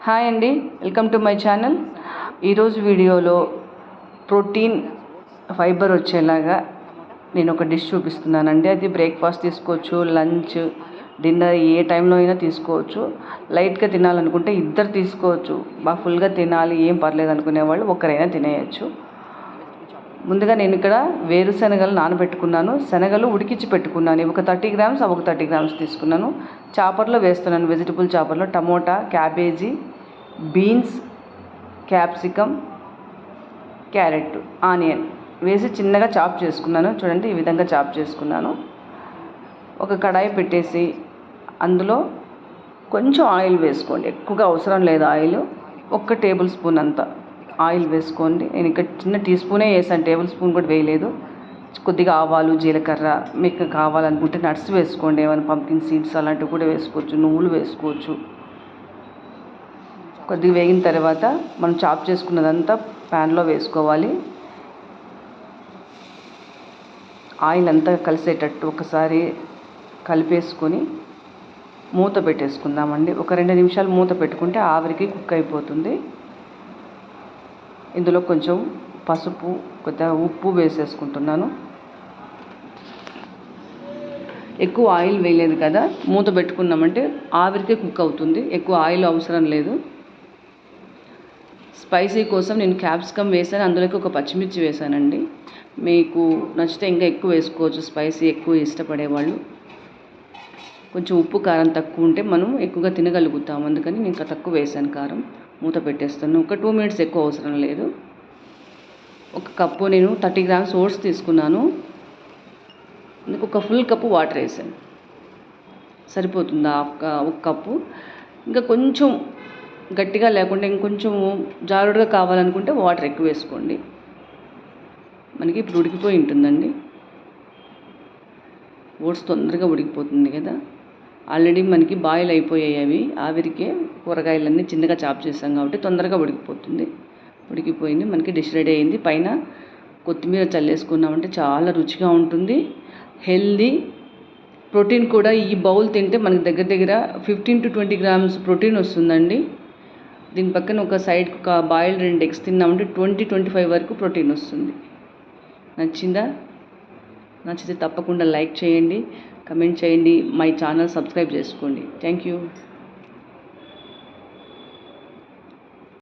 Hi అండి, welcome to my channel. ఈరోజు వీడియోలో ప్రోటీన్ ఫైబర్ వచ్చేలాగా నేను ఒక డిష్ చూపిస్తున్నానండి. అది బ్రేక్ఫాస్ట్ తీసుకోవచ్చు, లంచ్, డిన్నర్ ఏ టైంలో అయినా తీసుకోవచ్చు. లైట్గా తినాలనుకుంటే ఇద్దరు తీసుకోవచ్చు. బాగా ఫుల్గా తినాలి ఏం పర్లేదు అనుకునే వాళ్ళు ఒకరైనా తినేయచ్చు. ముందుగా నేను ఇక్కడ వేరుశనగలు నానబెట్టుకున్నాను, శనగలు ఉడికించి పెట్టుకున్నాను. ఒక 30 గ్రామ్స్ ఒక 30 గ్రామ్స్ తీసుకున్నాను. చాపర్లో వేస్తున్నాను, వెజిటబుల్ చాపర్లో tomato, cabbage, beans, capsicum, carrot, onion వేసి చిన్నగా చాప్ చేసుకున్నాను. చూడండి, ఈ విధంగా చాప్ చేసుకున్నాను. ఒక కడాయి పెట్టేసి అందులో కొంచెం ఆయిల్ వేసుకోండి, ఎక్కువగా అవసరం లేదు ఆయిల్. 1 టేబుల్ స్పూన్ అంత ఆయిల్ వేసుకోండి. నేను ఇక్కడ చిన్న టీ స్పూనే వేసాను, టేబుల్ స్పూన్ కూడా వేయలేదు. కొద్దిగా ఆవాలు, జీలకర్ర, మీకు కావాలనుకుంటే నట్స్ వేసుకోండి, ఏమైనా పంకిన్ సీడ్స్ అలాంటివి కూడా వేసుకోవచ్చు, నువ్వులు వేసుకోవచ్చు. కొద్దిగా వేగిన తర్వాత మనం చాప్ చేసుకున్నదంతా ప్యాన్లో వేసుకోవాలి. ఆయిల్ అంతా కలిసేటట్టు ఒకసారి కలిపేసుకొని మూత పెట్టేసుకుందామండి. ఒక 2 నిమిషాలు మూత పెట్టుకుంటే ఆవిరికి కుక్ అయిపోతుంది. ఇందులో కొంచెం పసుపు, కొద్దిగా ఉప్పు వేసేసుకుంటున్నాను. ఎక్కువ ఆయిల్ వేయలేదు కదా, మూత పెట్టుకున్నామంటే ఆవిరికే కుక్ అవుతుంది, ఎక్కువ ఆయిల్ అవసరం లేదు. స్పైసీ కోసం నేను క్యాప్సికమ్ వేసాను, అందులోకి ఒక పచ్చిమిర్చి వేసానండి. మీకు నచ్చితే ఇంకా ఎక్కువ వేసుకోవచ్చు, స్పైసీ ఎక్కువ ఇష్టపడేవాళ్ళు. కొంచెం ఉప్పు కారం తక్కువ ఉంటే మనం ఎక్కువగా తినగలుగుతాం, అందుకని నేను ఇంకా తక్కువ వేసాను కారం. మూత పెట్టేస్తాను. ఒక 2 మినిట్స్ ఎక్కువ అవసరం లేదు. ఒక కప్పు నేను 30 గ్రామ్స్ ఓట్స్ తీసుకున్నాను, అందుకు ఒక ఫుల్ కప్పు వాటర్ వేసాను. సరిపోతుంది ఒక కప్పు. ఇంకా కొంచెం గట్టిగా లేకుండా ఇంకొంచెం జారుడుగా కావాలనుకుంటే వాటర్ ఎక్కువ వేసుకోండి. మనకి ఇప్పుడు ఉడికిపోయి ఉంటుందండి. ఓట్స్ తొందరగా ఉడికిపోతుంది కదా, ఆల్రెడీ మనకి బాయిల్ అయిపోయాయి అవి, ఆవిరికే కూరగాయలన్నీ చిన్నగా చాప్ చేసాం కాబట్టి తొందరగా ఉడికిపోతుంది. ఉడికిపోయింది, మనకి డిష్ రెడీ అయింది. పైన కొత్తిమీర చల్లేసుకున్నామంటే చాలా రుచిగా ఉంటుంది, హెల్దీ. ప్రోటీన్ కూడా ఈ బౌల్ తింటే మనకి దగ్గర దగ్గర 15 to 20 గ్రామ్స్ ప్రోటీన్ వస్తుందండి. దీని పక్కన ఒక సైడ్కి ఒక బాయిల్డ్ 2 ఎగ్స్ తిన్నామంటే 20-25 వరకు ప్రోటీన్ వస్తుంది. నచ్చిందా? నచ్చితే తప్పకుండా లైక్ చేయండి, కమెంట్ చేయండి, మై ఛానల్ సబ్స్క్రైబ్ చేసుకోండి. Thank you.